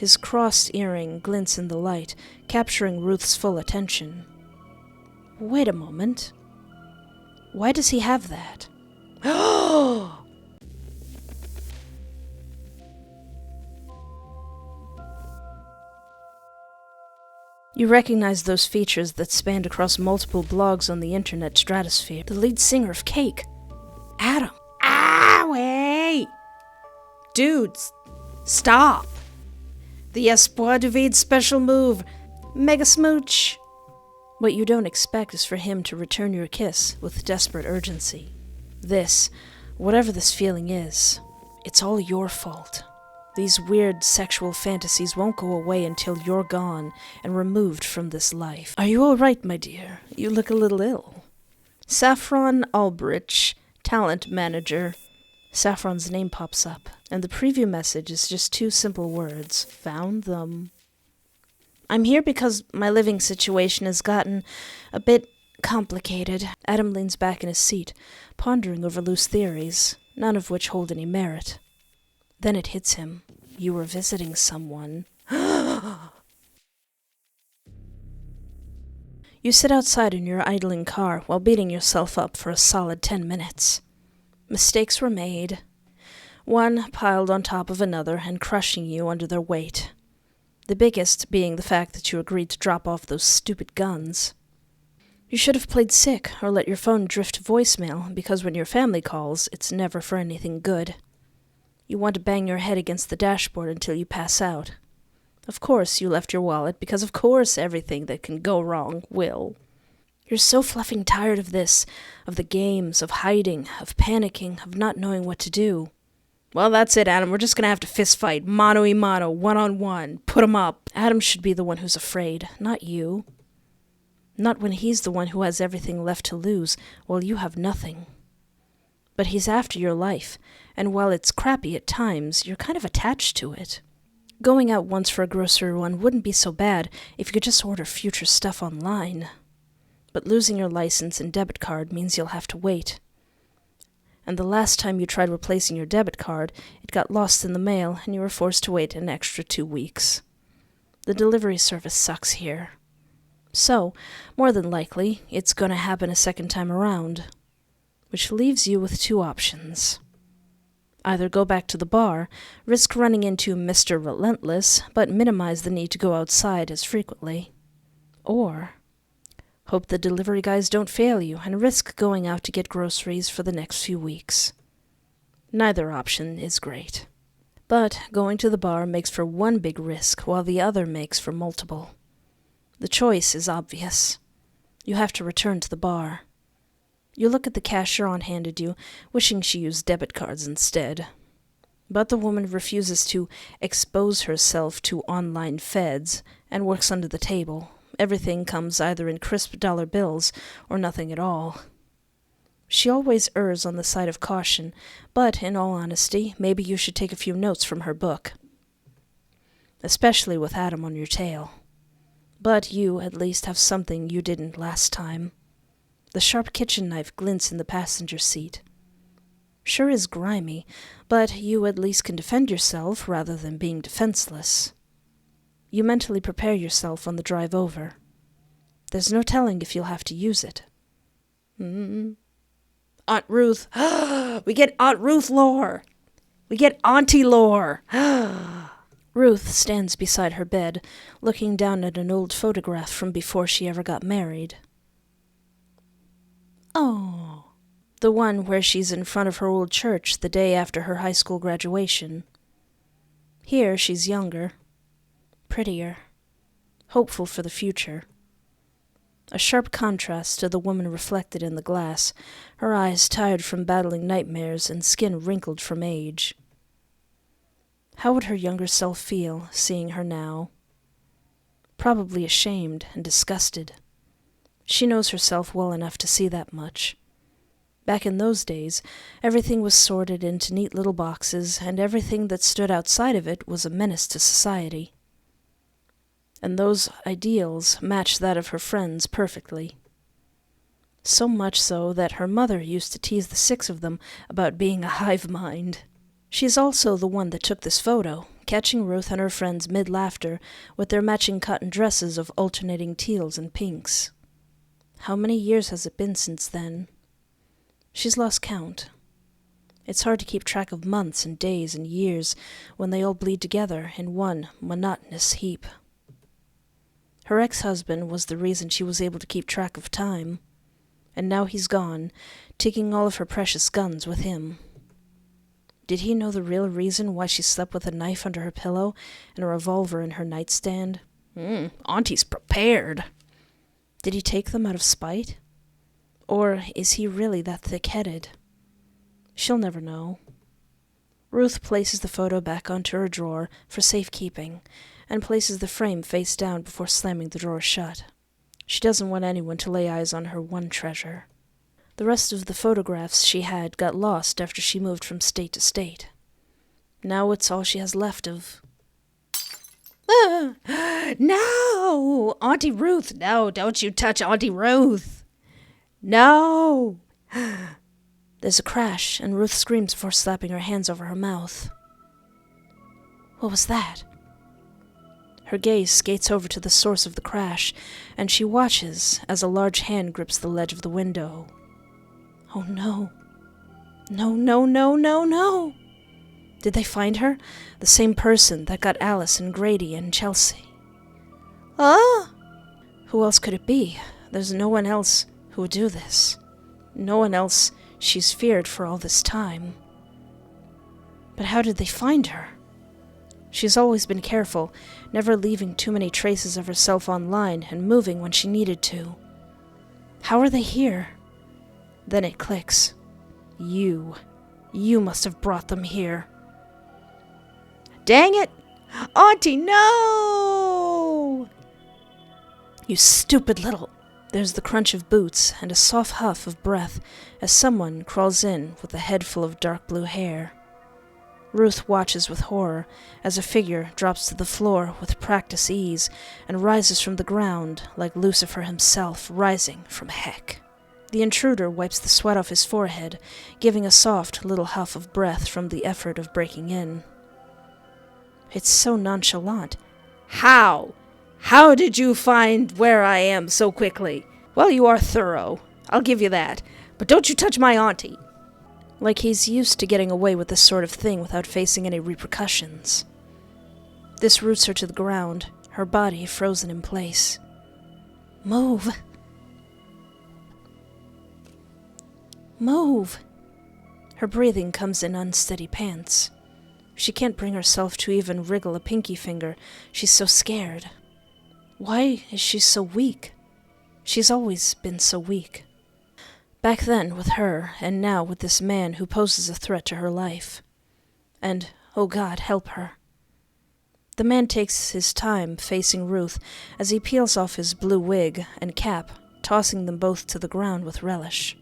His crossed earring glints in the light, capturing Ruth's full attention. Wait a moment. Why does he have that? You recognize those features that spanned across multiple blogs on the internet stratosphere. The lead singer of Cake. Adam. Wait! Dudes, stop! The Espoir du Vide special move. Mega smooch. What you don't expect is for him to return your kiss with desperate urgency. This, whatever this feeling is, it's all your fault. These weird sexual fantasies won't go away until you're gone and removed from this life. Are you all right, my dear? You look a little ill. Saffron Albrich, talent manager. Saffron's name pops up, and the preview message is just 2 simple words. Found them. I'm here because my living situation has gotten a bit complicated. Adam leans back in his seat, pondering over loose theories, none of which hold any merit. Then it hits him. You were visiting someone. You sit outside in your idling car while beating yourself up for a solid 10 minutes. Mistakes were made, one piled on top of another and crushing you under their weight. The biggest being the fact that you agreed to drop off those stupid guns. You should have played sick or let your phone drift to voicemail, because when your family calls, it's never for anything good. You want to bang your head against the dashboard until you pass out. Of course you left your wallet, because of course everything that can go wrong will. You're so fluffing tired of this, of the games, of hiding, of panicking, of not knowing what to do. Well, that's it, Adam. We're just gonna have to fist fight, mano-a-mano, one-on-one. Put 'em up. Adam should be the one who's afraid, not you. Not when he's the one who has everything left to lose, while you have nothing. But he's after your life, and while it's crappy at times, you're kind of attached to it. Going out once for a grocery run wouldn't be so bad if you could just order future stuff online. But losing your license and debit card means you'll have to wait. And the last time you tried replacing your debit card, it got lost in the mail and you were forced to wait an extra 2 weeks. The delivery service sucks here. So, more than likely, it's gonna happen a second time around. Which leaves you with 2 options. Either go back to the bar, risk running into Mr. Relentless, but minimize the need to go outside as frequently. Or hope the delivery guys don't fail you and risk going out to get groceries for the next few weeks. Neither option is great. But going to the bar makes for one big risk, while the other makes for multiple. The choice is obvious. You have to return to the bar. You look at the cash your aunt handed you, wishing she used debit cards instead. But the woman refuses to expose herself to online feds and works under the table. Everything comes either in crisp dollar bills or nothing at all. She always errs on the side of caution, but in all honesty, maybe you should take a few notes from her book. Especially with Adam on your tail. But you, at least, have something you didn't last time. The sharp kitchen knife glints in the passenger seat. Sure is grimy, but you at least can defend yourself rather than being defenseless. You mentally prepare yourself on the drive over. There's no telling if you'll have to use it. Aunt Ruth. We get Aunt Ruth lore. We get Auntie lore. Ruth stands beside her bed, looking down at an old photograph from before she ever got married. Oh, the one where she's in front of her old church the day after her high school graduation. Here she's younger, prettier, hopeful for the future. A sharp contrast to the woman reflected in the glass, her eyes tired from battling nightmares and skin wrinkled from age. How would her younger self feel, seeing her now? Probably ashamed and disgusted. She knows herself well enough to see that much. Back in those days, everything was sorted into neat little boxes, and everything that stood outside of it was a menace to society. And those ideals matched that of her friends perfectly. So much so that her mother used to tease the 6 of them about being a hive mind. She's also the one that took this photo, catching Ruth and her friends mid-laughter with their matching cotton dresses of alternating teals and pinks. How many years has it been since then? She's lost count. It's hard to keep track of months and days and years when they all bleed together in one monotonous heap. Her ex-husband was the reason she was able to keep track of time, and now he's gone, taking all of her precious guns with him. Did he know the real reason why she slept with a knife under her pillow and a revolver in her nightstand? Auntie's prepared. Did he take them out of spite? Or is he really that thick-headed? She'll never know. Ruth places the photo back onto her drawer for safekeeping and places the frame face down before slamming the drawer shut. She doesn't want anyone to lay eyes on her one treasure. The rest of the photographs she had got lost after she moved from state to state. Now it's all she has left of. No! Auntie Ruth! No, don't you touch Auntie Ruth! No! There's a crash, and Ruth screams before slapping her hands over her mouth. What was that? Her gaze skates over to the source of the crash, and she watches as a large hand grips the ledge of the window. Oh no. No, no, no, no, no. Did they find her? The same person that got Alice and Grady and Chelsea. Ah! Who else could it be? There's no one else who would do this. No one else she's feared for all this time. But how did they find her? She's always been careful, never leaving too many traces of herself online and moving when she needed to. How are they here? Then it clicks. You must have brought them here. Dang it! Auntie, no! You stupid little... There's the crunch of boots and a soft huff of breath as someone crawls in with a head full of dark blue hair. Ruth watches with horror as a figure drops to the floor with practiced ease and rises from the ground like Lucifer himself rising from heck. The intruder wipes the sweat off his forehead, giving a soft little huff of breath from the effort of breaking in. It's so nonchalant. How? How did you find where I am so quickly? Well, you are thorough. I'll give you that. But don't you touch my auntie. Like he's used to getting away with this sort of thing without facing any repercussions. This roots her to the ground, her body frozen in place. Move. Move. Her breathing comes in unsteady pants. She can't bring herself to even wriggle a pinky finger. She's so scared. Why is she so weak? She's always been so weak. Back then with her, and now with this man who poses a threat to her life. And, oh God, help her. The man takes his time facing Ruth as he peels off his blue wig and cap, tossing them both to the ground with relish.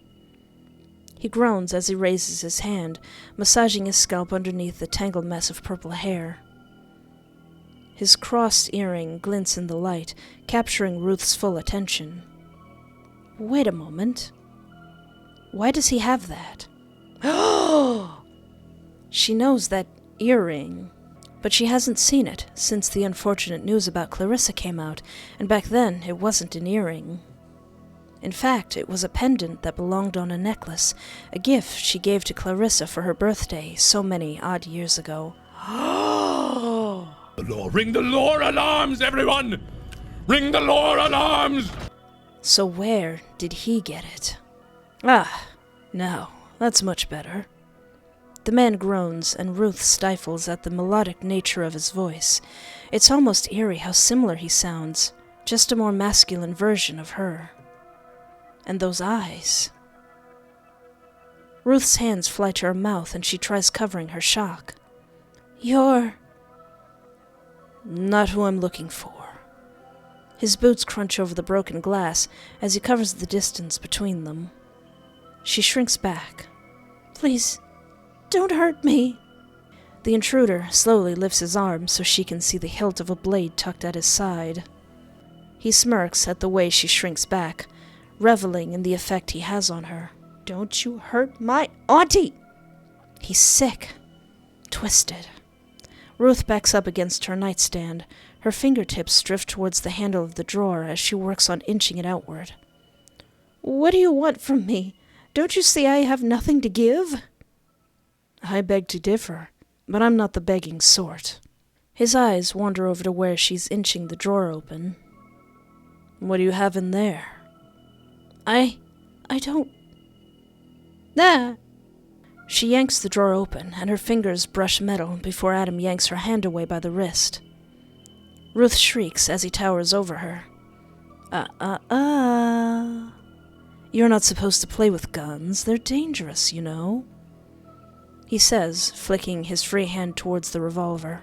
He groans as he raises his hand, massaging his scalp underneath the tangled mess of purple hair. His crossed earring glints in the light, capturing Ruth's full attention. Wait a moment. Why does he have that? Oh! She knows that earring, but she hasn't seen it since the unfortunate news about Clarissa came out, and back then it wasn't an earring. In fact, it was a pendant that belonged on a necklace, a gift she gave to Clarissa for her birthday so many odd years ago. Ring the law alarms, everyone! Ring the law alarms! So where did he get it? Ah, no, that's much better. The man groans, and Ruth stifles at the melodic nature of his voice. It's almost eerie how similar he sounds, just a more masculine version of her. And those eyes. Ruth's hands fly to her mouth, and she tries covering her shock. You're... Not who I'm looking for. His boots crunch over the broken glass as he covers the distance between them. She shrinks back. Please, don't hurt me. The intruder slowly lifts his arm so she can see the hilt of a blade tucked at his side. He smirks at the way she shrinks back, reveling in the effect he has on her. Don't you hurt my auntie! He's sick, twisted. Ruth backs up against her nightstand. Her fingertips drift towards the handle of the drawer as she works on inching it outward. "What do you want from me? Don't you see I have nothing to give?" "I beg to differ, but I'm not the begging sort." His eyes wander over to where she's inching the drawer open. "What do you have in there?" I don't... Ah! She yanks the drawer open, and her fingers brush metal before Adam yanks her hand away by the wrist. Ruth shrieks as he towers over her. You're not supposed to play with guns. They're dangerous, you know," he says, flicking his free hand towards the revolver.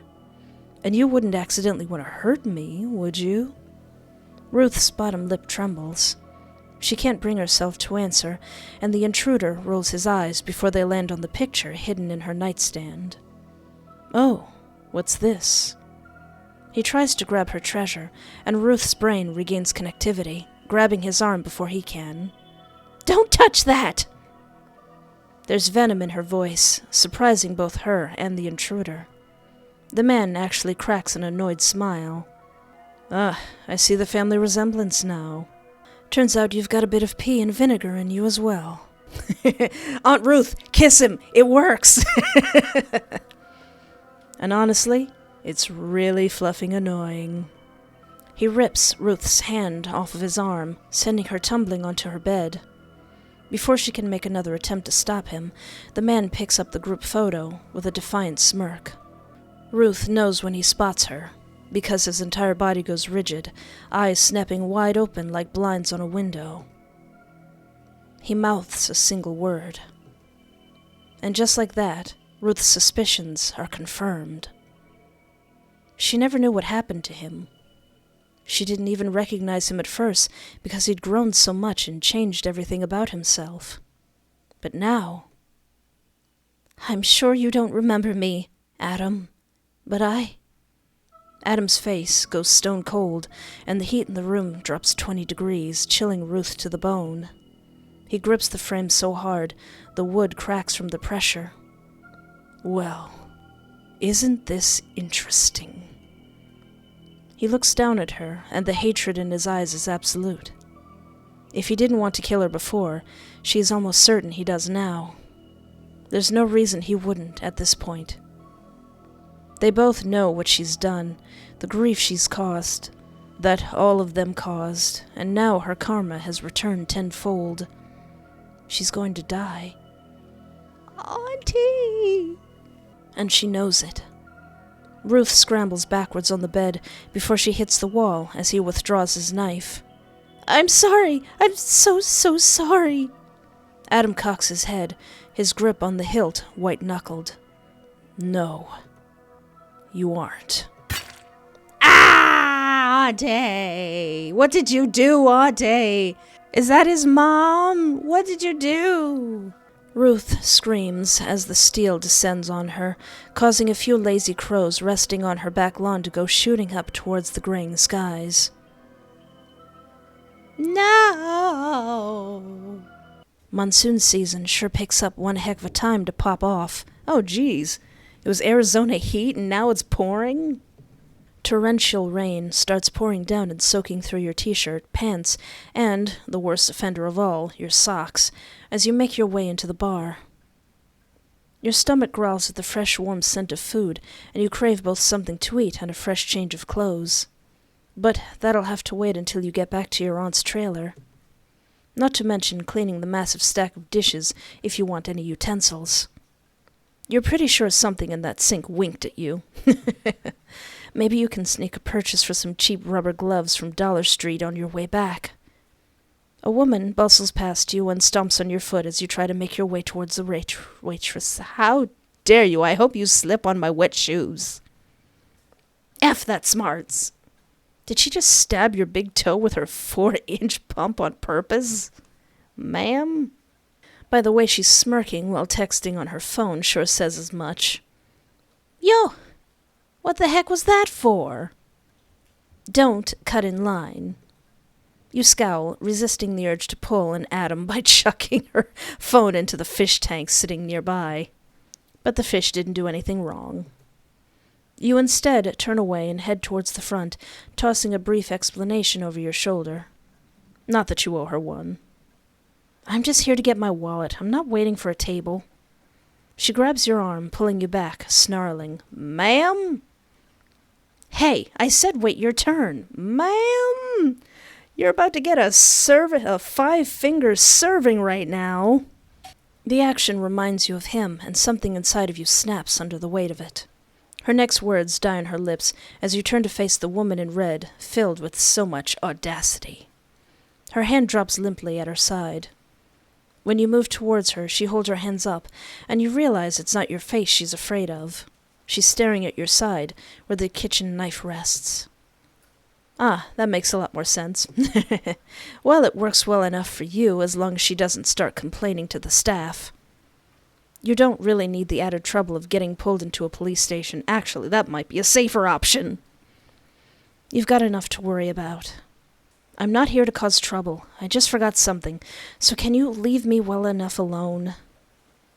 "And you wouldn't accidentally want to hurt me, would you?" Ruth's bottom lip trembles. She can't bring herself to answer, and the intruder rolls his eyes before they land on the picture hidden in her nightstand. "Oh, what's this?" He tries to grab her treasure, and Ruth's brain regains connectivity, grabbing his arm before he can. "Don't touch that!" There's venom in her voice, surprising both her and the intruder. The man actually cracks an annoyed smile. "Ah, I see the family resemblance now. Turns out you've got a bit of pea and vinegar in you as well." "Aunt Ruth, kiss him! It works!" And honestly, it's really fluffing annoying. He rips Ruth's hand off of his arm, sending her tumbling onto her bed. Before she can make another attempt to stop him, the man picks up the group photo with a defiant smirk. Ruth knows when he spots her, because his entire body goes rigid, eyes snapping wide open like blinds on a window. He mouths a single word. And just like that, Ruth's suspicions are confirmed. She never knew what happened to him. She didn't even recognize him at first because he'd grown so much and changed everything about himself. But now... "I'm sure you don't remember me, Adam, but Adam's face goes stone cold, and the heat in the room drops 20 degrees, chilling Ruth to the bone. He grips the frame so hard, the wood cracks from the pressure. "Well, isn't this interesting?" He looks down at her, and the hatred in his eyes is absolute. If he didn't want to kill her before, she is almost certain he does now. There's no reason he wouldn't at this point. They both know what she's done, the grief she's caused, that all of them caused, and now her karma has returned tenfold. She's going to die. "Auntie!" And she knows it. Ruth scrambles backwards on the bed before she hits the wall as he withdraws his knife. "I'm sorry! I'm so sorry!" Adam cocks his head, his grip on the hilt white-knuckled. "No. You aren't." "Ah, Auntie! What did you do, Auntie? Is that his mom? What did you do?" Ruth screams as the steel descends on her, causing a few lazy crows resting on her back lawn to go shooting up towards the graying skies. "No!" Monsoon season sure picks up one heck of a time to pop off. Oh, geez. It was Arizona heat and now it's pouring? Torrential rain starts pouring down and soaking through your t-shirt, pants, and, the worst offender of all, your socks, as you make your way into the bar. Your stomach growls at the fresh, warm scent of food, and you crave both something to eat and a fresh change of clothes. But that'll have to wait until you get back to your aunt's trailer. Not to mention cleaning the massive stack of dishes if you want any utensils. You're pretty sure something in that sink winked at you. Maybe you can sneak a purchase for some cheap rubber gloves from Dollar Street on your way back. A woman bustles past you and stomps on your foot as you try to make your way towards the waitress. "How dare you? I hope you slip on my wet shoes." "F that smarts." Did she just stab your big toe with her 4-inch pump on purpose? Ma'am? By the way she's smirking while texting on her phone sure says as much. "Yo, what the heck was that for?" Don't cut in line. You scowl, resisting the urge to pull an Adam by chucking her phone into the fish tank sitting nearby. But the fish didn't do anything wrong. You instead turn away and head towards the front, tossing a brief explanation over your shoulder. Not that you owe her one. I'm just here to get my wallet. I'm not waiting for a table. She grabs your arm, pulling you back, snarling, Ma'am? Hey, I said wait your turn. Ma'am? You're about to get a 5-finger serving right now. The action reminds you of him, and something inside of you snaps under the weight of it. Her next words die on her lips as you turn to face the woman in red, filled with so much audacity. Her hand drops limply at her side. When you move towards her, she holds her hands up, and you realize it's not your face she's afraid of. She's staring at your side, where the kitchen knife rests. Ah, that makes a lot more sense. Well, it works well enough for you, as long as she doesn't start complaining to the staff. You don't really need the added trouble of getting pulled into a police station. Actually, that might be a safer option. You've got enough to worry about. I'm not here to cause trouble. I just forgot something, so can you leave me well enough alone?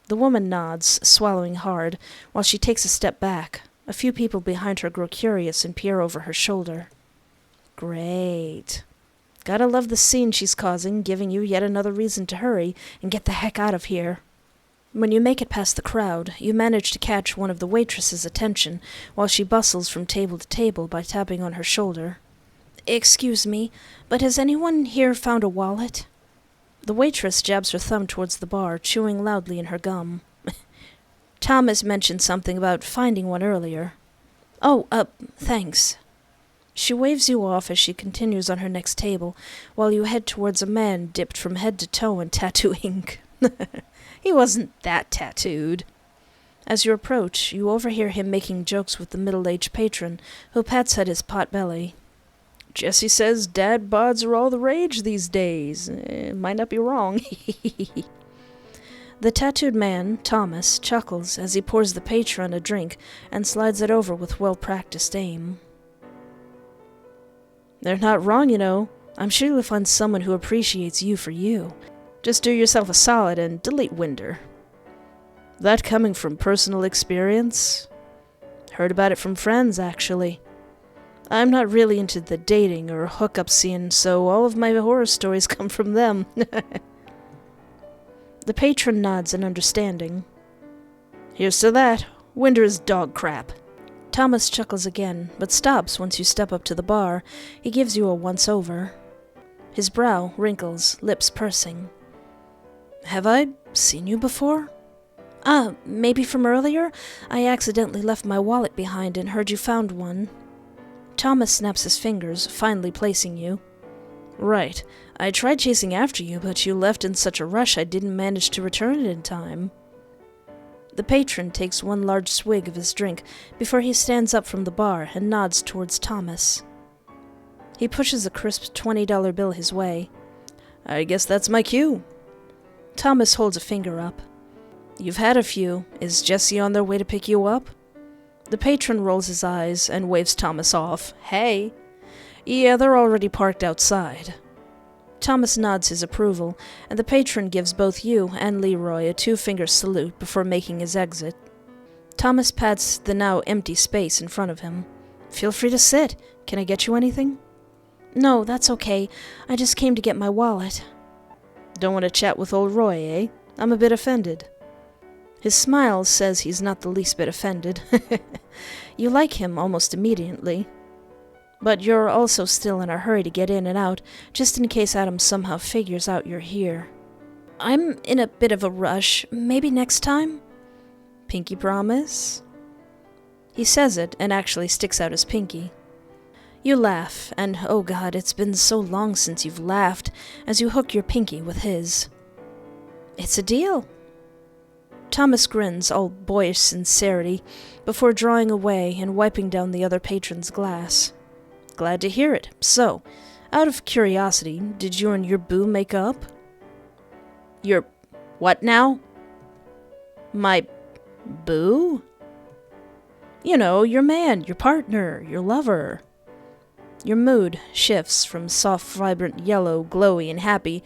The woman nods, swallowing hard, while she takes a step back. A few people behind her grow curious and peer over her shoulder. Great. Gotta love the scene she's causing, giving you yet another reason to hurry and get the heck out of here. When you make it past the crowd, you manage to catch one of the waitresses' attention while she bustles from table to table by tapping on her shoulder. Excuse me, but has anyone here found a wallet? The waitress jabs her thumb towards the bar, chewing loudly in her gum. Thomas mentioned something about finding one earlier. Oh, thanks. She waves you off as she continues on her next table, while you head towards a man dipped from head to toe in tattoo ink. He wasn't that tattooed. As you approach, you overhear him making jokes with the middle-aged patron, who pats at his pot belly. Jesse says dad bods are all the rage these days. Might not be wrong. The tattooed man, Thomas, chuckles as he pours the patron a drink and slides it over with well-practiced aim. They're not wrong, you know. I'm sure you'll find someone who appreciates you for you. Just do yourself a solid and delete Winder. That coming from personal experience? Heard about it from friends, actually. I'm not really into the dating or hookup scene, so all of my horror stories come from them. The patron nods in understanding. Here's to that. Winder is dog crap. Thomas chuckles again, but stops once you step up to the bar. He gives you a once-over. His brow wrinkles, lips pursing. Have I seen you before? Maybe from earlier? I accidentally left my wallet behind and heard you found one. Thomas snaps his fingers, finally placing you. Right. I tried chasing after you, but you left in such a rush I didn't manage to return it in time. The patron takes one large swig of his drink before he stands up from the bar and nods towards Thomas. He pushes a crisp $20 bill his way. I guess that's my cue. Thomas holds a finger up. You've had a few. Is Jesse on their way to pick you up? The patron rolls his eyes and waves Thomas off. Hey. Yeah, they're already parked outside. Thomas nods his approval, and the patron gives both you and Leroy a 2-finger salute before making his exit. Thomas pats the now empty space in front of him. Feel free to sit. Can I get you anything? No, that's okay. I just came to get my wallet. Don't want to chat with old Roy, eh? I'm a bit offended. His smile says he's not the least bit offended. You like him almost immediately. But you're also still in a hurry to get in and out, just in case Adam somehow figures out you're here. I'm in a bit of a rush. Maybe next time? Pinky promise? He says it and actually sticks out his pinky. You laugh, and oh God, it's been so long since you've laughed, as you hook your pinky with his. It's a deal. Thomas grins, all boyish sincerity, before drawing away and wiping down the other patron's glass. Glad to hear it. So, out of curiosity, did you and your boo make up? Your what now? My boo? You know, your man, your partner, your lover. Your mood shifts from soft, vibrant yellow, glowy and happy,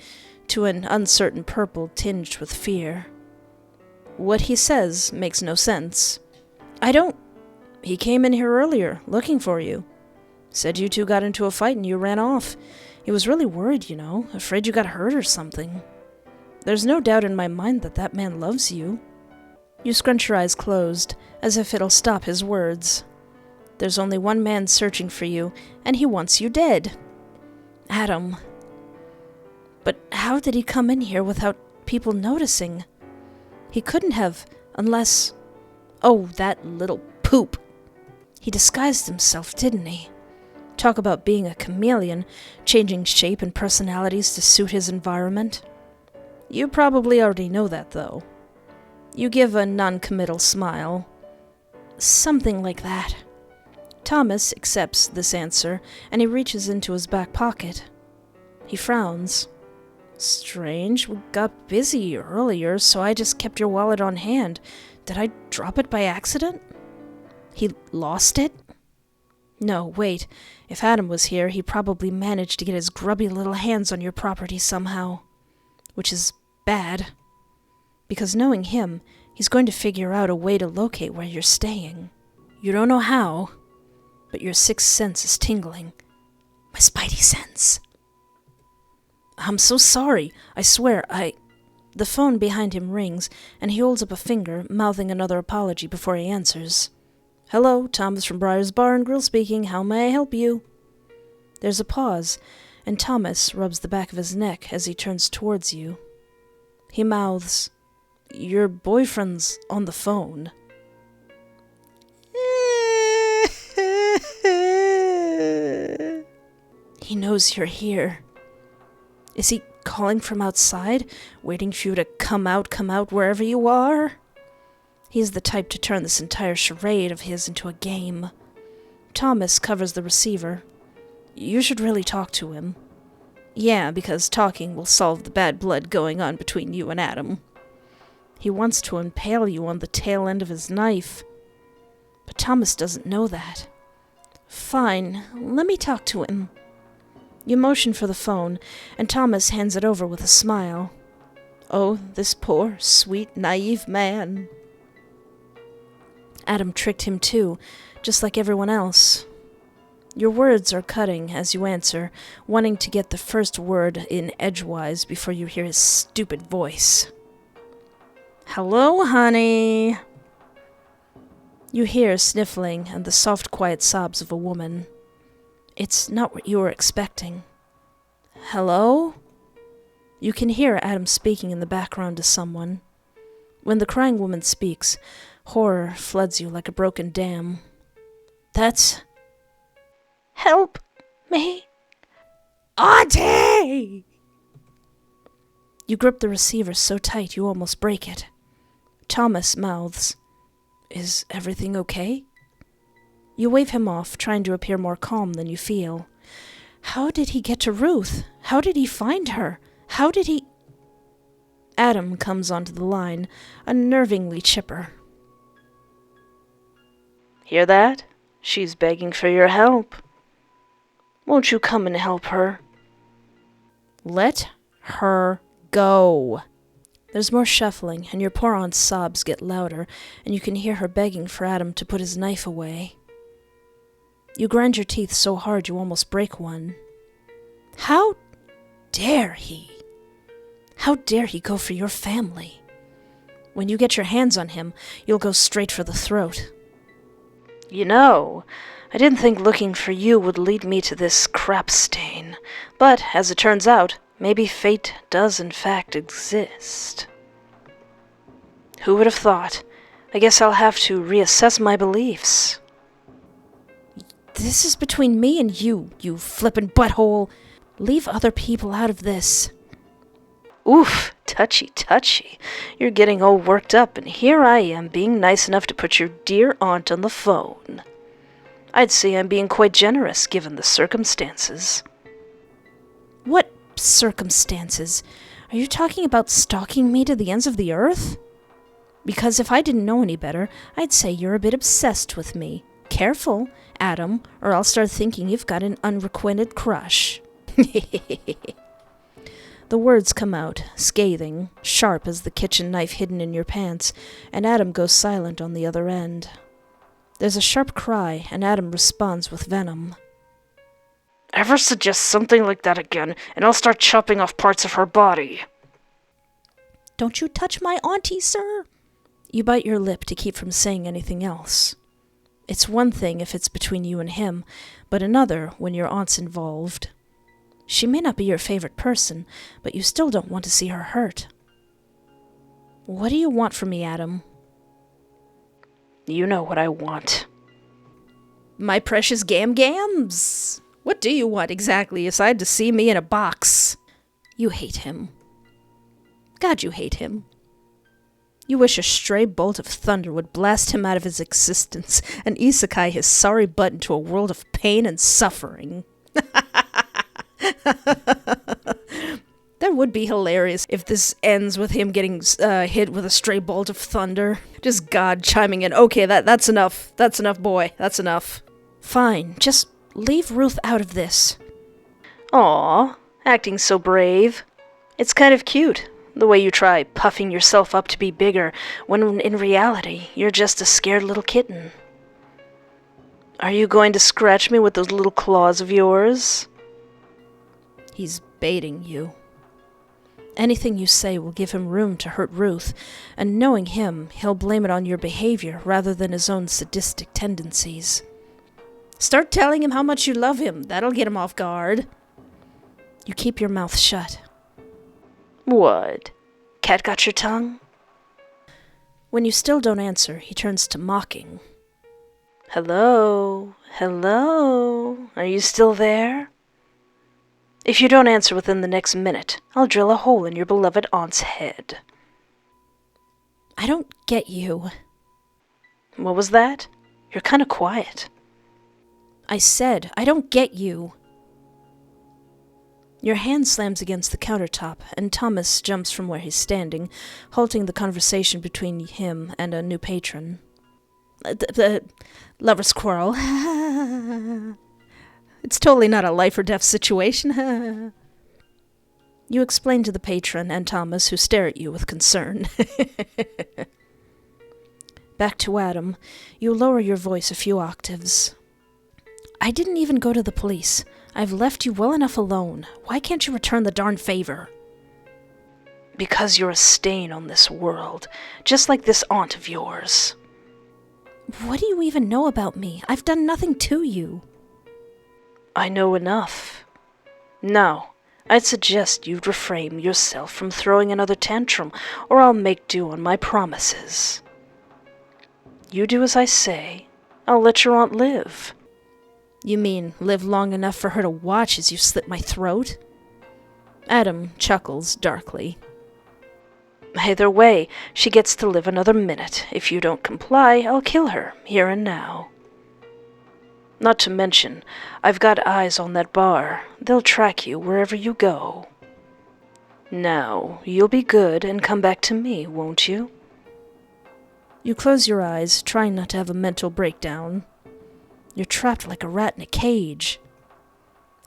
to an uncertain purple tinged with fear. What he says makes no sense. I don't... He came in here earlier, looking for you. Said you two got into a fight and you ran off. He was really worried, afraid you got hurt or something. There's no doubt in my mind that man loves you. You scrunch your eyes closed, as if it'll stop his words. There's only one man searching for you, and he wants you dead. Adam. But how did he come in here without people noticing? He couldn't have, unless... Oh, that little poop. He disguised himself, didn't he? Talk about being a chameleon, changing shape and personalities to suit his environment. You probably already know that, though. You give a non-committal smile. Something like that. Thomas accepts this answer, and he reaches into his back pocket. He frowns. Strange, we got busy earlier, so I just kept your wallet on hand. Did I drop it by accident? He lost it? No, wait. If Adam was here, he probably managed to get his grubby little hands on your property somehow. Which is bad. Because knowing him, he's going to figure out a way to locate where you're staying. You don't know how, but your sixth sense is tingling. My spidey sense. I'm so sorry. I swear, The phone behind him rings, and he holds up a finger, mouthing another apology before he answers. Hello, Thomas from Briar's Bar and Grill speaking. How may I help you? There's a pause, and Thomas rubs the back of his neck as he turns towards you. He mouths, Your boyfriend's on the phone. He knows you're here. Is he calling from outside, waiting for you to come out wherever you are? He's the type to turn this entire charade of his into a game. Thomas covers the receiver. You should really talk to him. Yeah, because talking will solve the bad blood going on between you and Adam. He wants to impale you on the tail end of his knife. But Thomas doesn't know that. Fine, let me talk to him. You motion for the phone, and Thomas hands it over with a smile. Oh, this poor, sweet, naive man. Adam tricked him too, just like everyone else. Your words are cutting as you answer, wanting to get the first word in edgewise before you hear his stupid voice. Hello, honey. You hear sniffling and the soft, quiet sobs of a woman. It's not what you were expecting. Hello? You can hear Adam speaking in the background to someone. When the crying woman speaks, horror floods you like a broken dam. That's... Help me, Auntie! You grip the receiver so tight you almost break it. Thomas mouths, Is everything okay? You wave him off, trying to appear more calm than you feel. How did he get to Ruth? How did he find her? How did he... Adam comes onto the line, unnervingly chipper. Hear that? She's begging for your help. Won't you come and help her? Let her go. There's more shuffling, and your poor aunt's sobs get louder, and you can hear her begging for Adam to put his knife away. You grind your teeth so hard you almost break one. How dare he? How dare he go for your family? When you get your hands on him, you'll go straight for the throat. You know, I didn't think looking for you would lead me to this crap stain, but, as it turns out, maybe fate does in fact exist. Who would have thought? I guess I'll have to reassess my beliefs. This is between me and you flippin' butthole. Leave other people out of this. Oof, touchy. You're getting all worked up, and here I am being nice enough to put your dear aunt on the phone. I'd say I'm being quite generous, given the circumstances. What circumstances? Are you talking about stalking me to the ends of the earth? Because if I didn't know any better, I'd say you're a bit obsessed with me. Careful, Adam, or I'll start thinking you've got an unrequited crush. The words come out, scathing, sharp as the kitchen knife hidden in your pants, and Adam goes silent on the other end. There's a sharp cry, and Adam responds with venom. Ever suggest something like that again, and I'll start chopping off parts of her body. Don't you touch my auntie, sir! You bite your lip to keep from saying anything else. It's one thing if it's between you and him, but another when your aunt's involved. She may not be your favorite person, but you still don't want to see her hurt. What do you want from me, Adam? You know what I want. My precious gams! What do you want exactly, aside to see me in a box? You hate him. God, you hate him. You wish a stray bolt of thunder would blast him out of his existence and isekai his sorry butt into a world of pain and suffering. That would be hilarious if this ends with him getting hit with a stray bolt of thunder. Just God chiming in, okay, that's enough. That's enough, boy. That's enough. Fine, just leave Ruth out of this. Aw, acting so brave. It's kind of cute, the way you try puffing yourself up to be bigger, when in reality, you're just a scared little kitten. Are you going to scratch me with those little claws of yours? He's baiting you. Anything you say will give him room to hurt Ruth, and knowing him, he'll blame it on your behavior rather than his own sadistic tendencies. Start telling him how much you love him. That'll get him off guard. You keep your mouth shut. What? Cat got your tongue? When you still don't answer, he turns to mocking. Hello? Hello? Are you still there? If you don't answer within the next minute, I'll drill a hole in your beloved aunt's head. I don't get you. What was that? You're kind of quiet. I said, I don't get you. Your hand slams against the countertop, and Thomas jumps from where he's standing, halting the conversation between him and a new patron. The lover's quarrel. It's totally not a life or death situation. You explain to the patron and Thomas, who stare at you with concern. Back to Adam, you lower your voice a few octaves. I didn't even go to the police. I've left you well enough alone. Why can't you return the darn favor? Because you're a stain on this world, just like this aunt of yours. What do you even know about me? I've done nothing to you. I know enough. Now, I'd suggest you refrain yourself from throwing another tantrum, or I'll make do on my promises. You do as I say, I'll let your aunt live. You mean live long enough for her to watch as you slit my throat? Adam chuckles darkly. Either way, she gets to live another minute. If you don't comply, I'll kill her, here and now. Not to mention, I've got eyes on that bar. They'll track you wherever you go. Now, you'll be good and come back to me, won't you? You close your eyes, trying not to have a mental breakdown. You're trapped like a rat in a cage.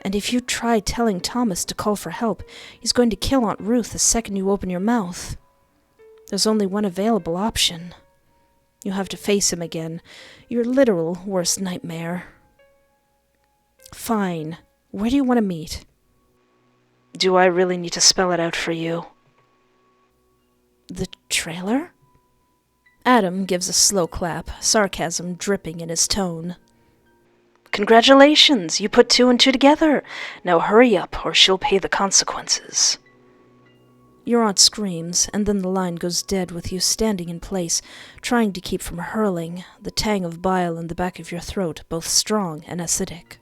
And if you try telling Thomas to call for help, he's going to kill Aunt Ruth the second you open your mouth. There's only one available option. You have to face him again, your literal worst nightmare. Fine. Where do you want to meet? Do I really need to spell it out for you? The trailer? Adam gives a slow clap, sarcasm dripping in his tone. Congratulations, you put two and two together. Now hurry up, or she'll pay the consequences. Your aunt screams, and then the line goes dead with you standing in place, trying to keep from hurling, the tang of bile in the back of your throat both strong and acidic.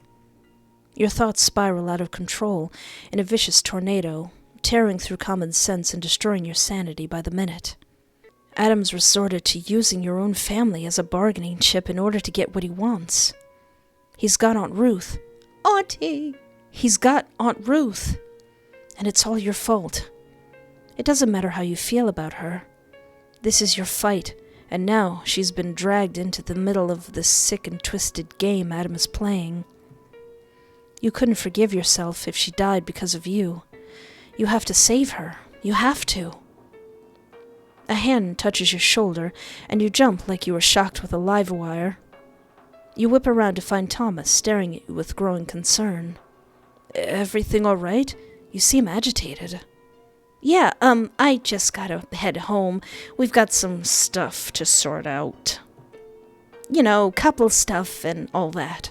Your thoughts spiral out of control in a vicious tornado, tearing through common sense and destroying your sanity by the minute. Adam's resorted to using your own family as a bargaining chip in order to get what he wants. He's got Aunt Ruth. Auntie! He's got Aunt Ruth. And it's all your fault. It doesn't matter how you feel about her. This is your fight, and now she's been dragged into the middle of this sick and twisted game Adam is playing. You couldn't forgive yourself if she died because of you. You have to save her. You have to. A hand touches your shoulder, and you jump like you were shocked with a live wire. You whip around to find Thomas staring at you with growing concern. Everything all right? You seem agitated. Yeah, I just gotta head home. We've got some stuff to sort out. You know, couple stuff and all that.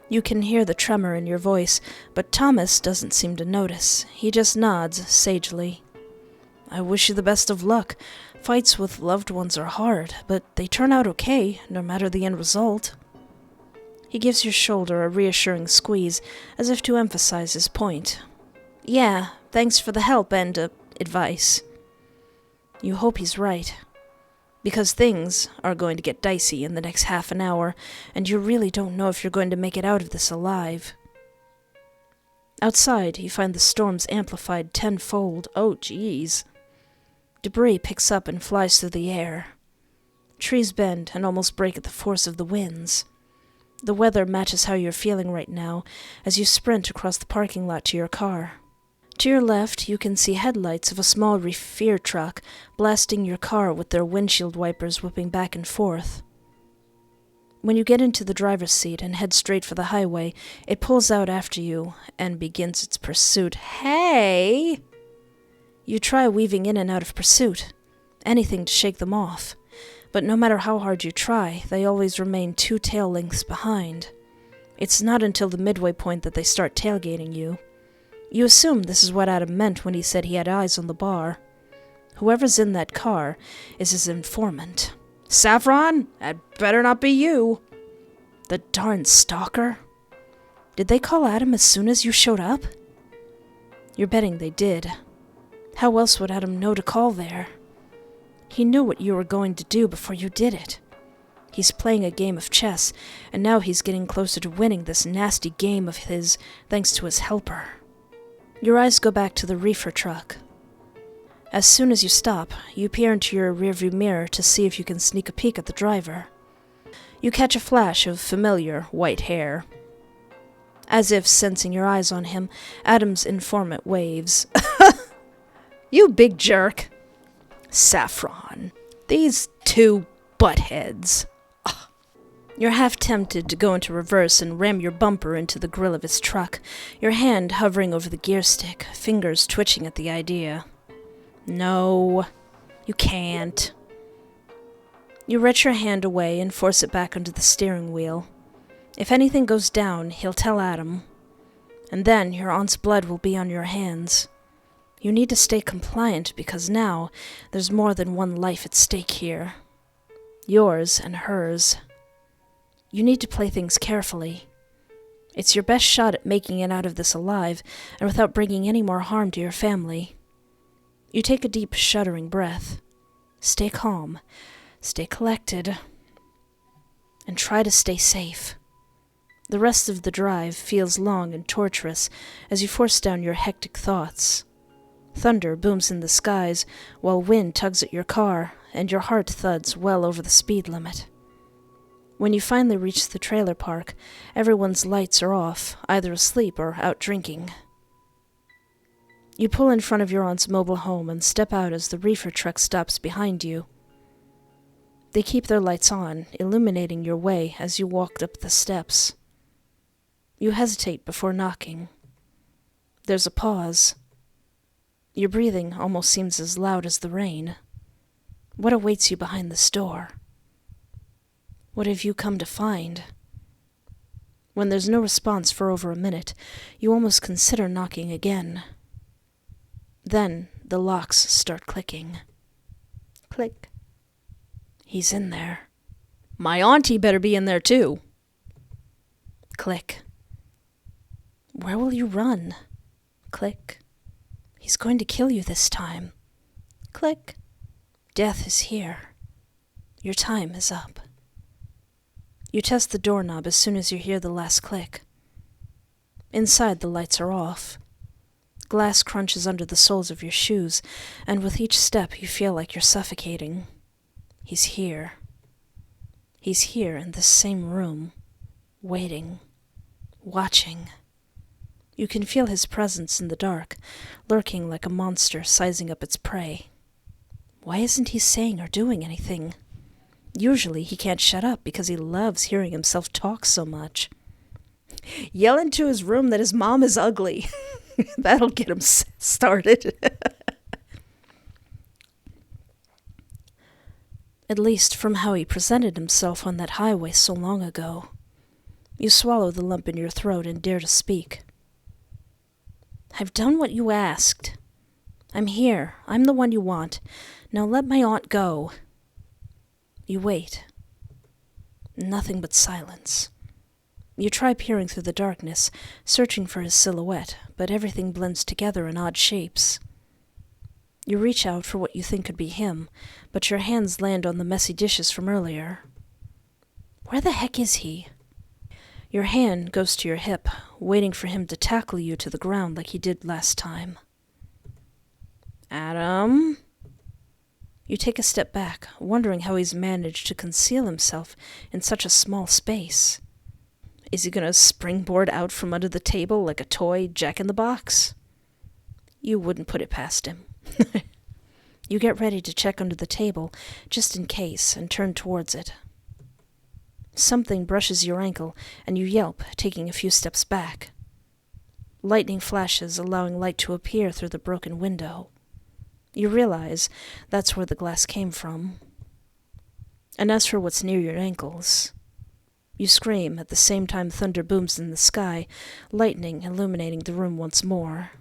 You can hear the tremor in your voice, but Thomas doesn't seem to notice. He just nods sagely. I wish you the best of luck. Fights with loved ones are hard, but they turn out okay, no matter the end result. He gives your shoulder a reassuring squeeze, as if to emphasize his point. Yeah, thanks for the help and, advice. You hope he's right. Because things are going to get dicey in the next half an hour, and you really don't know if you're going to make it out of this alive. Outside, you find the storms amplified tenfold. Oh, geez. Debris picks up and flies through the air. Trees bend and almost break at the force of the winds. The weather matches how you're feeling right now as you sprint across the parking lot to your car. To your left, you can see headlights of a small reefer truck blasting your car with their windshield wipers whipping back and forth. When you get into the driver's seat and head straight for the highway, it pulls out after you and begins its pursuit. Hey! You try weaving in and out of pursuit, anything to shake them off, but no matter how hard you try, they always remain 2 tail lengths behind. It's not until the midway point that they start tailgating you. You assume this is what Adam meant when he said he had eyes on the bar. Whoever's in that car is his informant. Saffron? That better not be you. The darn stalker. Did they call Adam as soon as you showed up? You're betting they did. How else would Adam know to call there? He knew what you were going to do before you did it. He's playing a game of chess, and now he's getting closer to winning this nasty game of his thanks to his helper. Your eyes go back to the reefer truck. As soon as you stop, you peer into your rearview mirror to see if you can sneak a peek at the driver. You catch a flash of familiar white hair. As if sensing your eyes on him, Adam's informant waves. You big jerk. Saffron. These 2 buttheads. Ugh. You're half tempted to go into reverse and ram your bumper into the grill of his truck, your hand hovering over the gear stick, fingers twitching at the idea. No, you can't. You wrench your hand away and force it back onto the steering wheel. If anything goes down, he'll tell Adam. And then your aunt's blood will be on your hands. You need to stay compliant because now there's more than one life at stake here. Yours and hers. You need to play things carefully. It's your best shot at making it out of this alive and without bringing any more harm to your family. You take a deep, shuddering breath. Stay calm. Stay collected. And try to stay safe. The rest of the drive feels long and torturous as you force down your hectic thoughts. Thunder booms in the skies while wind tugs at your car, and your heart thuds well over the speed limit. When you finally reach the trailer park, everyone's lights are off, either asleep or out drinking. You pull in front of your aunt's mobile home and step out as the reefer truck stops behind you. They keep their lights on, illuminating your way as you walk up the steps. You hesitate before knocking. There's a pause. Your breathing almost seems as loud as the rain. What awaits you behind this door? What have you come to find? When there's no response for over a minute, you almost consider knocking again. Then the locks start clicking. Click. He's in there. My auntie better be in there too. Click. Where will you run? Click. He's going to kill you this time. Click. Death is here. Your time is up. You test the doorknob as soon as you hear the last click. Inside, the lights are off. Glass crunches under the soles of your shoes, and with each step you feel like you're suffocating. He's here. He's here in this same room, waiting, watching. You can feel his presence in the dark, lurking like a monster sizing up its prey. Why isn't he saying or doing anything? Usually he can't shut up because he loves hearing himself talk so much. Yell into his room that his mom is ugly. That'll get him started. At least from how he presented himself on that highway so long ago. You swallow the lump in your throat and dare to speak. I've done what you asked. I'm here. I'm the one you want. Now let my aunt go. You wait. Nothing but silence. You try peering through the darkness, searching for his silhouette, but everything blends together in odd shapes. You reach out for what you think could be him, but your hands land on the messy dishes from earlier. Where the heck is he? Your hand goes to your hip, waiting for him to tackle you to the ground like he did last time. Adam? You take a step back, wondering how he's managed to conceal himself in such a small space. Is he going to springboard out from under the table like a toy jack-in-the-box? You wouldn't put it past him. You get ready to check under the table, just in case, and turn towards it. Something brushes your ankle, and you yelp, taking a few steps back. Lightning flashes, allowing light to appear through the broken window. You realize that's where the glass came from. And as for what's near your ankles, you scream at the same time thunder booms in the sky, lightning illuminating the room once more.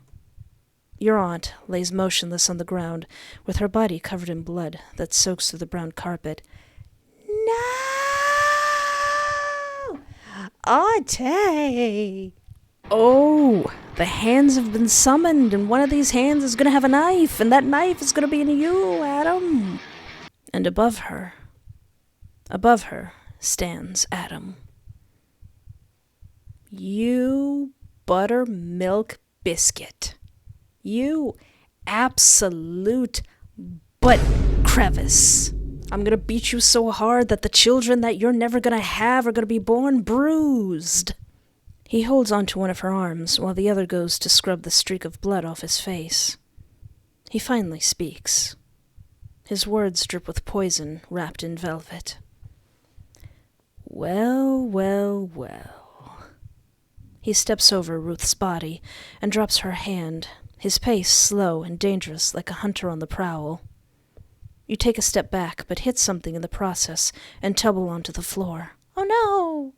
Your aunt lays motionless on the ground, with her body covered in blood that soaks through the brown carpet. No! Auntie! Oh, the hands have been summoned, and one of these hands is going to have a knife, and that knife is going to be in you, Adam. And above her stands Adam. You buttermilk biscuit. You absolute butt crevice. I'm gonna beat you so hard that the children that you're never gonna have are gonna be born bruised. He holds onto one of her arms while the other goes to scrub the streak of blood off his face. He finally speaks. His words drip with poison wrapped in velvet. Well, well, well. He steps over Ruth's body and drops her hand, his pace slow and dangerous like a hunter on the prowl. You take a step back, but hit something in the process and tumble onto the floor. Oh no!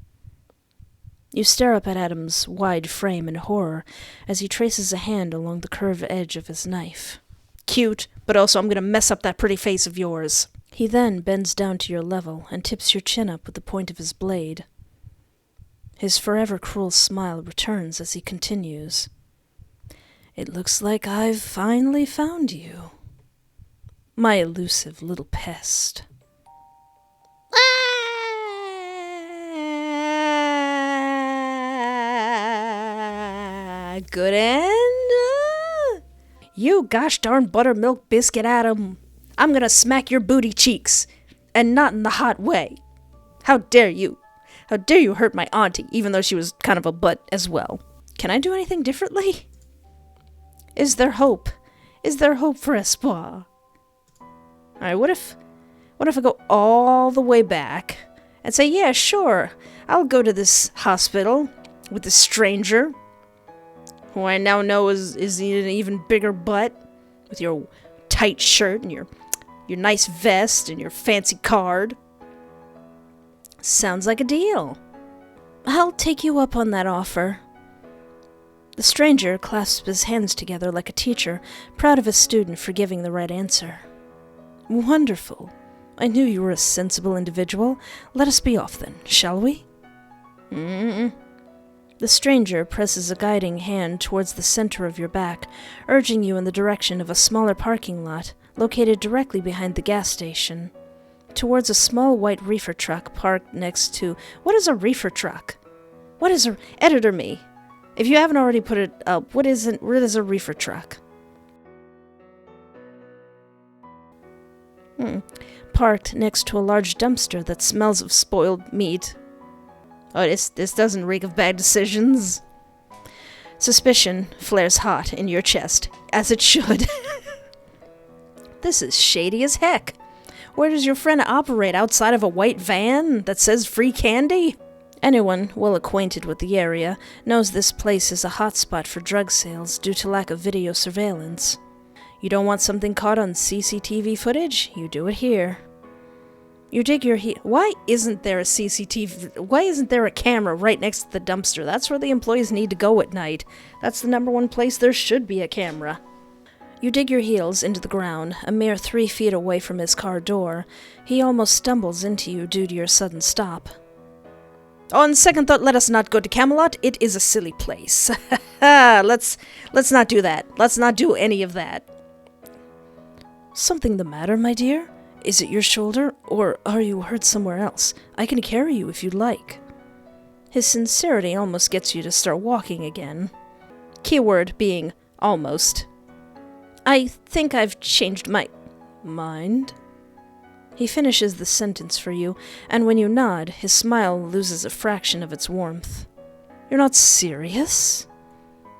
You stare up at Adam's wide frame in horror as he traces a hand along the curved edge of his knife. Cute, but also I'm going to mess up that pretty face of yours. He then bends down to your level and tips your chin up with the point of his blade. His forever cruel smile returns as he continues. It looks like I've finally found you, my elusive little pest. Good end? You gosh darn buttermilk biscuit, Adam. I'm gonna smack your booty cheeks, and not in the hot way. How dare you? How dare you hurt my auntie, even though she was kind of a butt as well. Can I do anything differently? Is there hope? Is there hope for espoir? Alright, what if I go all the way back and say, yeah, sure, I'll go to this hospital with this stranger, who I now know is an even bigger butt, with your tight shirt and your nice vest and your fancy card. Sounds like a deal. I'll take you up on that offer. The stranger clasps his hands together like a teacher, proud of his student for giving the right answer. Wonderful. I knew you were a sensible individual. Let us be off then, shall we? The stranger presses a guiding hand towards the center of your back, urging you in the direction of a smaller parking lot located directly behind the gas station, towards a small white reefer truck parked next to... What is a reefer truck? What is a... Editor me. If you haven't already put it up, what is a reefer truck? Parked next to a large dumpster that smells of spoiled meat. Oh, this doesn't reek of bad decisions. Suspicion flares hot in your chest, as it should. This is shady as heck. Where does your friend operate? Outside of a white van that says free candy? Anyone well acquainted with the area knows this place is a hotspot for drug sales due to lack of video surveillance. You don't want something caught on CCTV footage? You do it here. You dig your Why isn't there a CCTV? Why isn't there a camera right next to the dumpster? That's where the employees need to go at night. That's the number one place there should be a camera. You dig your heels into the ground, a mere 3 feet away from his car door. He almost stumbles into you due to your sudden stop. On second thought, let us not go to Camelot. It is a silly place. Let's not do that. Let's not do any of that. Something the matter, my dear? Is it your shoulder, or are you hurt somewhere else? I can carry you if you'd like. His sincerity almost gets you to start walking again. Keyword being almost. I think I've changed my mind. He finishes the sentence for you, and when you nod, his smile loses a fraction of its warmth. You're not serious?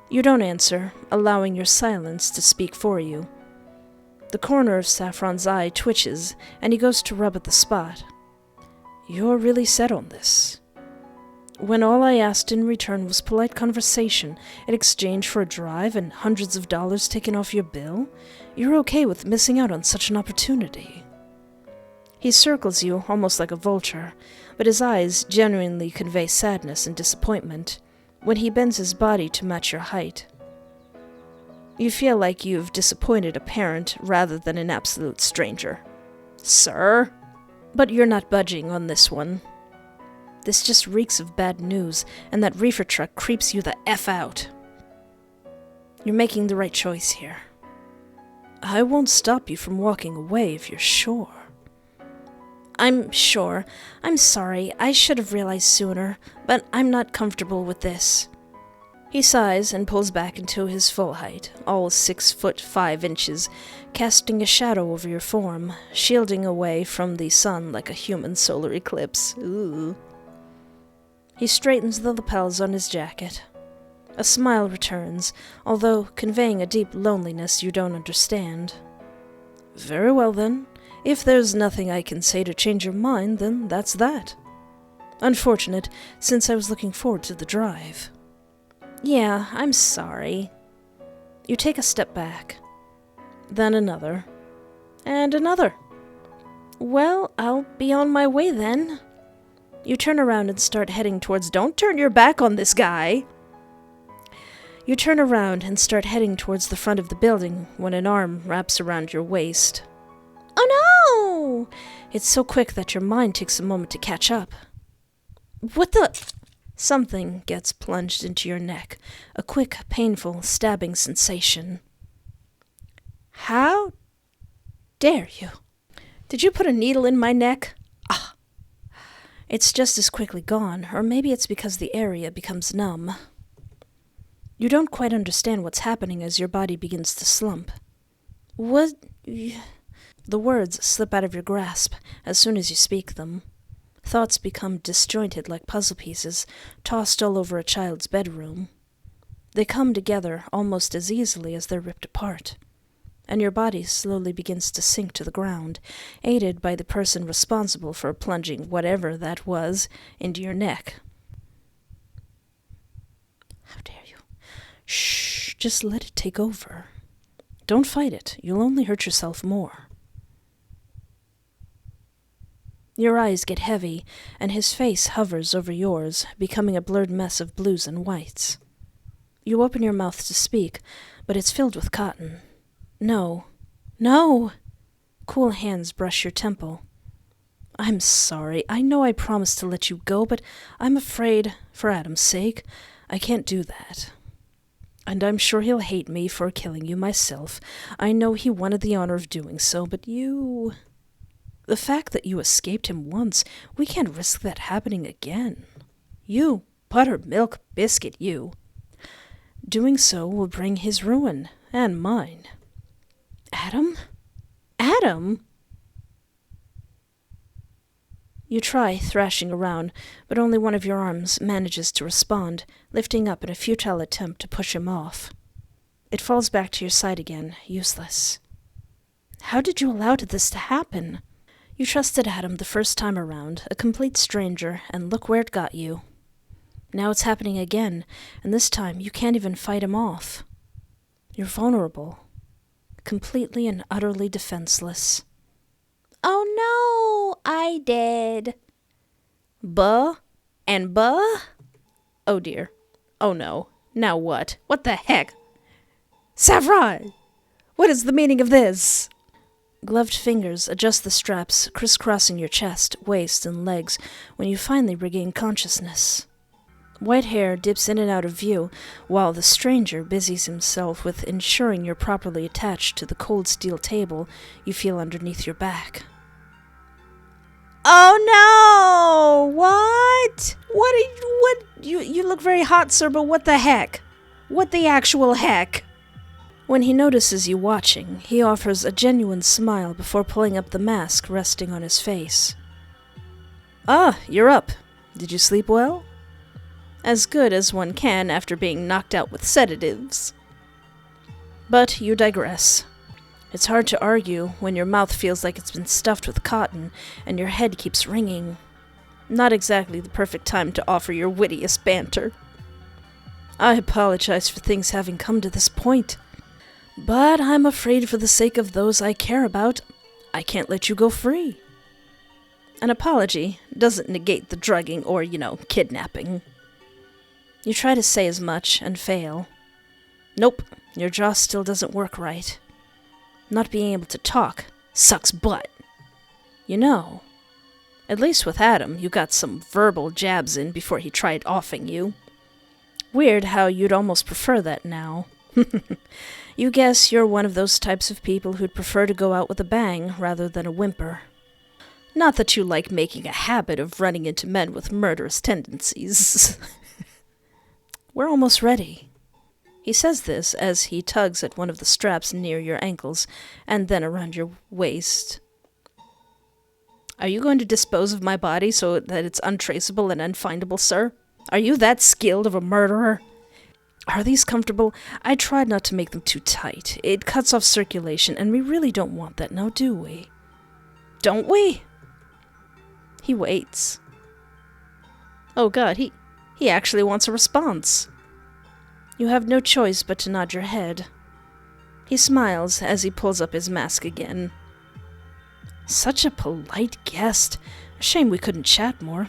You don't answer, allowing your silence to speak for you. The corner of Saffron's eye twitches, and he goes to rub at the spot. You're really set on this. When all I asked in return was polite conversation in exchange for a drive and hundreds of dollars taken off your bill, you're okay with missing out on such an opportunity. He circles you almost like a vulture, but his eyes genuinely convey sadness and disappointment when he bends his body to match your height. You feel like you've disappointed a parent rather than an absolute stranger. Sir? But you're not budging on this one. This just reeks of bad news, and that reefer truck creeps you the F out. You're making the right choice here. I won't stop you from walking away if you're sure. I'm sure. I'm sorry. I should have realized sooner, but I'm not comfortable with this. He sighs and pulls back into his full height, all 6'5", casting a shadow over your form, shielding away from the sun like a human solar eclipse. Ooh. He straightens the lapels on his jacket. A smile returns, although conveying a deep loneliness you don't understand. Very well then. If there's nothing I can say to change your mind, then that's that. Unfortunate, since I was looking forward to the drive. Yeah, I'm sorry. You take a step back. Then another. And another. Well, I'll be on my way then. You turn around and start heading towards... Don't turn your back on this guy! You turn around and start heading towards the front of the building when an arm wraps around your waist. Oh no! It's so quick that your mind takes a moment to catch up. What the... Something gets plunged into your neck, a quick, painful, stabbing sensation. How dare you? Did you put a needle in my neck? Ah! It's just as quickly gone, or maybe it's because the area becomes numb. You don't quite understand what's happening as your body begins to slump. What? The words slip out of your grasp as soon as you speak them. Thoughts become disjointed like puzzle pieces, tossed all over a child's bedroom. They come together almost as easily as they're ripped apart, and your body slowly begins to sink to the ground, aided by the person responsible for plunging whatever that was into your neck. How dare you? Shh, just let it take over. Don't fight it. You'll only hurt yourself more. Your eyes get heavy, and his face hovers over yours, becoming a blurred mess of blues and whites. You open your mouth to speak, but it's filled with cotton. No. No! Cool hands brush your temple. I'm sorry. I know I promised to let you go, but I'm afraid, for Adam's sake, I can't do that. And I'm sure he'll hate me for killing you myself. I know he wanted the honor of doing so, but you... The fact that you escaped him once, we can't risk that happening again. You, buttermilk biscuit, you. Doing so will bring his ruin, and mine. Adam? Adam? You try thrashing around, but only one of your arms manages to respond, lifting up in a futile attempt to push him off. It falls back to your side again, useless. How did you allow this to happen? You trusted Adam the first time around, a complete stranger, and look where it got you. Now it's happening again, and this time you can't even fight him off. You're vulnerable. Completely and utterly defenseless. Oh no, I did. Buh? And buh? Oh dear. Oh no. Now what? What the heck? Saffron! What is the meaning of this? Gloved fingers adjust the straps, crisscrossing your chest, waist, and legs when you finally regain consciousness. White hair dips in and out of view, while the stranger busies himself with ensuring you're properly attached to the cold steel table you feel underneath your back. Oh no! What? You look very hot, sir, but what the heck? What the actual heck? When he notices you watching, he offers a genuine smile before pulling up the mask resting on his face. Ah, you're up. Did you sleep well? As good as one can after being knocked out with sedatives. But you digress. It's hard to argue when your mouth feels like it's been stuffed with cotton and your head keeps ringing. Not exactly the perfect time to offer your wittiest banter. I apologize for things having come to this point, but I'm afraid for the sake of those I care about, I can't let you go free. An apology doesn't negate the drugging or, kidnapping. You try to say as much and fail. Nope, your jaw still doesn't work right. Not being able to talk sucks butt. At least with Adam, you got some verbal jabs in before he tried offing you. Weird how you'd almost prefer that now. You guess you're one of those types of people who'd prefer to go out with a bang rather than a whimper. Not that you like making a habit of running into men with murderous tendencies. We're almost ready. He says this as he tugs at one of the straps near your ankles and then around your waist. Are you going to dispose of my body so that it's untraceable and unfindable, sir? Are you that skilled of a murderer? Are these comfortable? I tried not to make them too tight. It cuts off circulation, and we really don't want that now, do we? Don't we? He waits. Oh God, he actually wants a response. You have no choice but to nod your head. He smiles as he pulls up his mask again. Such a polite guest. A shame we couldn't chat more,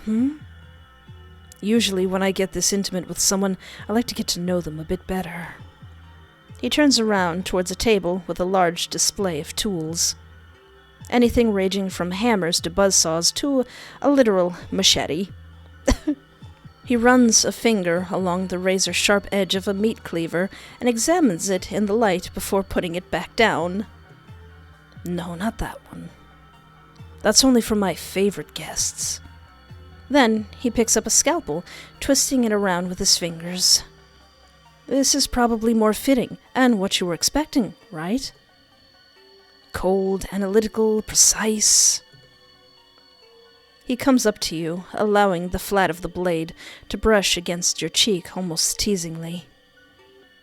Usually when I get this intimate with someone, I like to get to know them a bit better. He turns around towards a table with a large display of tools. Anything ranging from hammers to buzzsaws to a literal machete. He runs a finger along the razor-sharp edge of a meat cleaver and examines it in the light before putting it back down. No, not that one. That's only for my favorite guests. Then he picks up a scalpel, twisting it around with his fingers. This is probably more fitting, and what you were expecting, right? Cold, analytical, precise. He comes up to you, allowing the flat of the blade to brush against your cheek almost teasingly.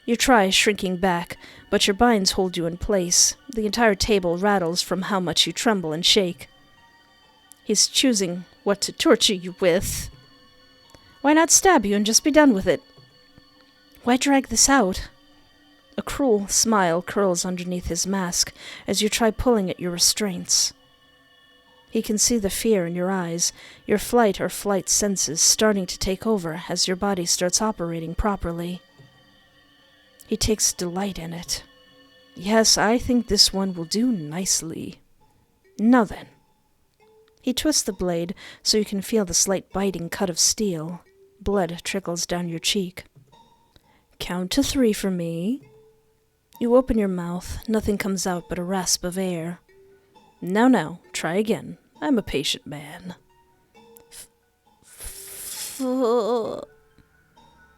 You try shrinking back, but your binds hold you in place. The entire table rattles from how much you tremble and shake. He's choosing what to torture you with. Why not stab you and just be done with it? Why drag this out? A cruel smile curls underneath his mask as you try pulling at your restraints. He can see the fear in your eyes, your flight or flight senses starting to take over as your body starts operating properly. He takes delight in it. Yes, I think this one will do nicely. Now then. He twists the blade so you can feel the slight biting cut of steel. Blood trickles down your cheek. Count to 3 for me. You open your mouth. Nothing comes out but a rasp of air. Now, try again. I'm a patient man.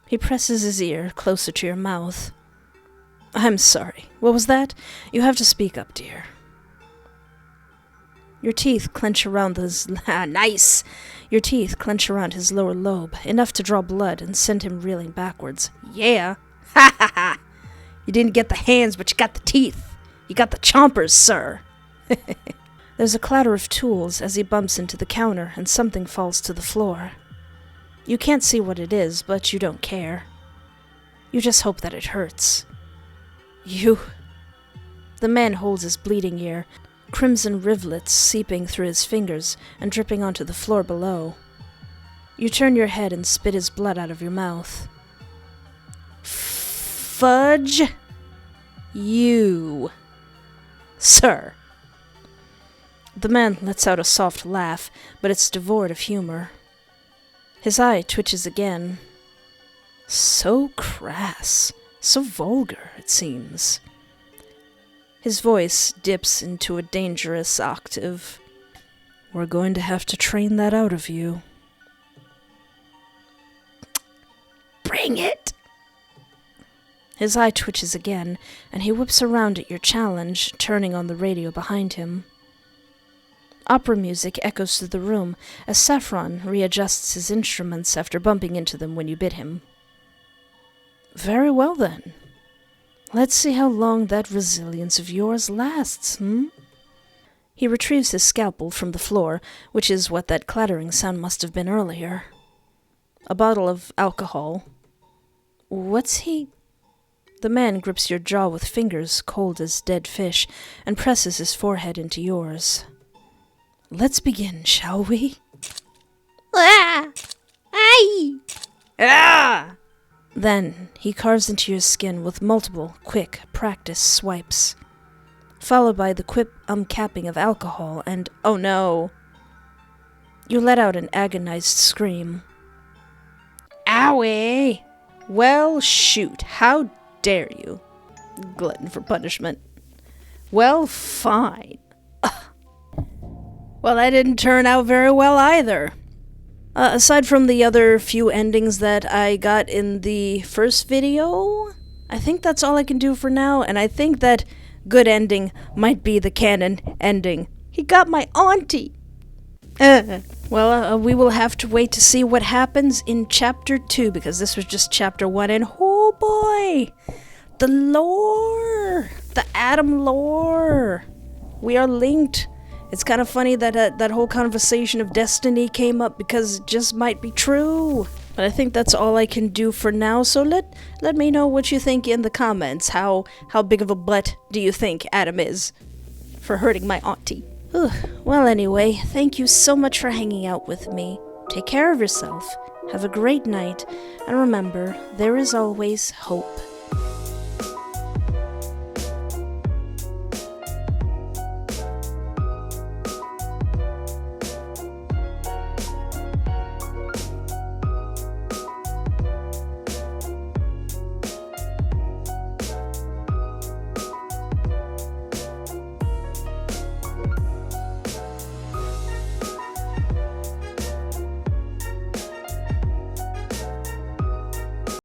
He presses his ear closer to your mouth. I'm sorry. What was that? You have to speak up, dear. Your teeth clench around his... Nice! Your teeth clench around his lower lobe, enough to draw blood and send him reeling backwards. Yeah! Ha ha ha! You didn't get the hands, but you got the teeth. You got the chompers, sir. There's a clatter of tools as he bumps into the counter and something falls to the floor. You can't see what it is, but you don't care. You just hope that it hurts. The man holds his bleeding ear, crimson rivulets seeping through his fingers and dripping onto the floor below. You turn your head and spit his blood out of your mouth. Fudge you, sir. The man lets out a soft laugh, but it's devoid of humor. His eye twitches again. So crass, so vulgar, it seems. His voice dips into a dangerous octave. We're going to have to train that out of you. Bring it! His eye twitches again, and he whips around at your challenge, turning on the radio behind him. Opera music echoes through the room as Saffron readjusts his instruments after bumping into them when you bit him. Very well then. Let's see how long that resilience of yours lasts, He retrieves his scalpel from the floor, which is what that clattering sound must have been earlier. A bottle of alcohol. What's he... The man grips your jaw with fingers cold as dead fish and presses his forehead into yours. Let's begin, shall we? Ah! Aye! Ah! Then he carves into your skin with multiple, quick, practiced swipes, followed by the quick uncapping of alcohol and, oh no! You let out an agonized scream. Owie! Well, shoot, how dare you? Glutton for punishment. Well, fine. Well, that didn't turn out very well either. Aside from the other few endings that I got in the first video, I think that's all I can do for now, and I think that good ending might be the canon ending. He got my auntie! We will have to wait to see what happens in Chapter 2, because this was just Chapter 1, and oh boy! The lore! The Adam lore! We are linked. It's kind of funny that that whole conversation of destiny came up because it just might be true. But I think that's all I can do for now, so let me know what you think in the comments. How big of a butt do you think Adam is for hurting my auntie? Well, anyway, thank you so much for hanging out with me. Take care of yourself, have a great night, and remember, there is always hope.